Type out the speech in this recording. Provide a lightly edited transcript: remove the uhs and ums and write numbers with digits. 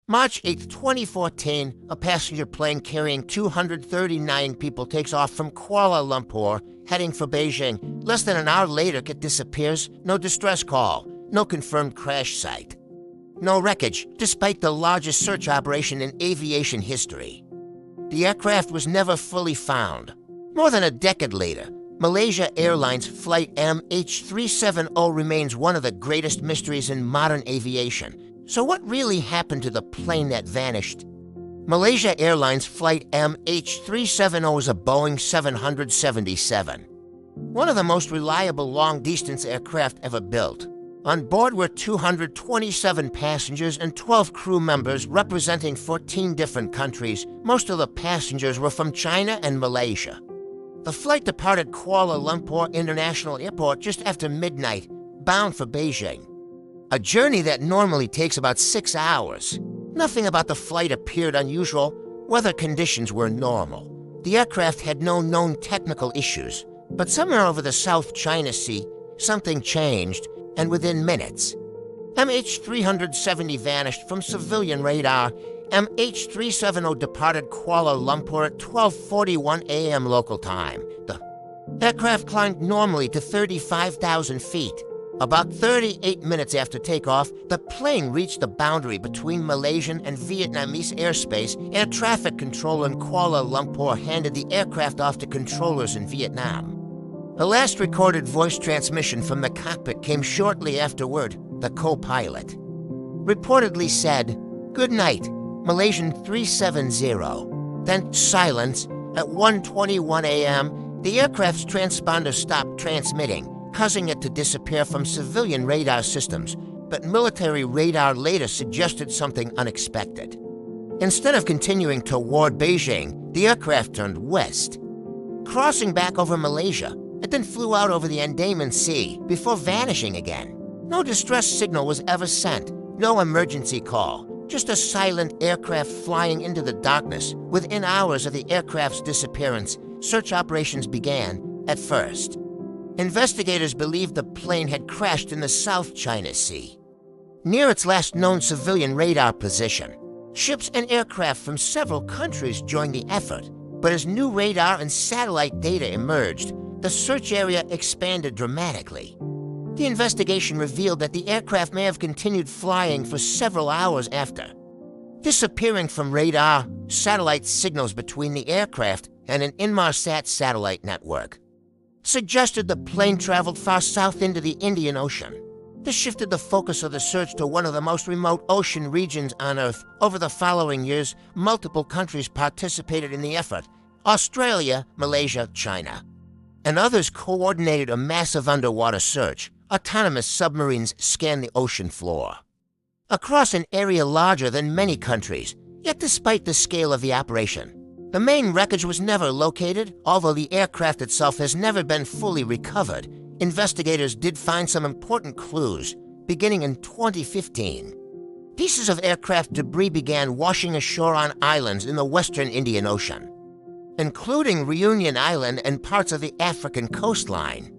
March 8, 2014, a passenger plane carrying 239 people takes off from Kuala Lumpur, heading for Beijing. Less than an hour later, it disappears. No distress call. No confirmed crash site. No wreckage, despite the largest search operation in aviation history. The aircraft was never fully found. More than a decade later, Malaysia Airlines Flight MH370 remains one of the greatest mysteries in modern aviation. So what really happened to the plane that vanished? Malaysia Airlines Flight MH370 is a Boeing 777, one of the most reliable long-distance aircraft ever built. On board were 227 passengers and 12 crew members representing 14 different countries. Most of the passengers were from China and Malaysia. The flight departed Kuala Lumpur International Airport just after midnight, bound for Beijing. A journey that normally takes about 6 hours. Nothing about the flight appeared unusual. Weather conditions were normal. The aircraft had no known technical issues. But somewhere over the South China Sea, something changed, and within minutes. MH370 vanished from civilian radar. MH370 departed Kuala Lumpur at 12:41 a.m. local time. The aircraft climbed normally to 35,000 feet. About 38 minutes after takeoff, the plane reached the boundary between Malaysian and Vietnamese airspace. Air traffic controller in Kuala Lumpur handed the aircraft off to controllers in Vietnam. The last recorded voice transmission from the cockpit came shortly afterward. The co-pilot reportedly said, "Good night, Malaysian 370. Then silence. At 1:21 a.m., the aircraft's transponder stopped transmitting, causing it to disappear from civilian radar systems, but military radar later suggested something unexpected. Instead of continuing toward Beijing, the aircraft turned west, crossing back over Malaysia. It then flew out over the Andaman Sea before vanishing again. No distress signal was ever sent, no emergency call, just a silent aircraft flying into the darkness. Within hours of the aircraft's disappearance, search operations began at first. Investigators believed the plane had crashed in the South China Sea, near its last known civilian radar position. Ships and aircraft from several countries joined the effort, but as new radar and satellite data emerged, the search area expanded dramatically. The investigation revealed that the aircraft may have continued flying for several hours after, disappearing from radar, satellite signals between the aircraft and an Inmarsat satellite network suggested the plane traveled far south into the Indian Ocean. This shifted the focus of the search to one of the most remote ocean regions on Earth. Over the following years, multiple countries participated in the effort: Australia, Malaysia, China. And others coordinated a massive underwater search. Autonomous submarines scanned the ocean floor across an area larger than many countries. Yet despite the scale of the operation, the main wreckage was never located. Although the aircraft itself has never been fully recovered, investigators did find some important clues. Beginning in 2015, pieces of aircraft debris began washing ashore on islands in the western Indian Ocean, including Reunion Island and parts of the African coastline.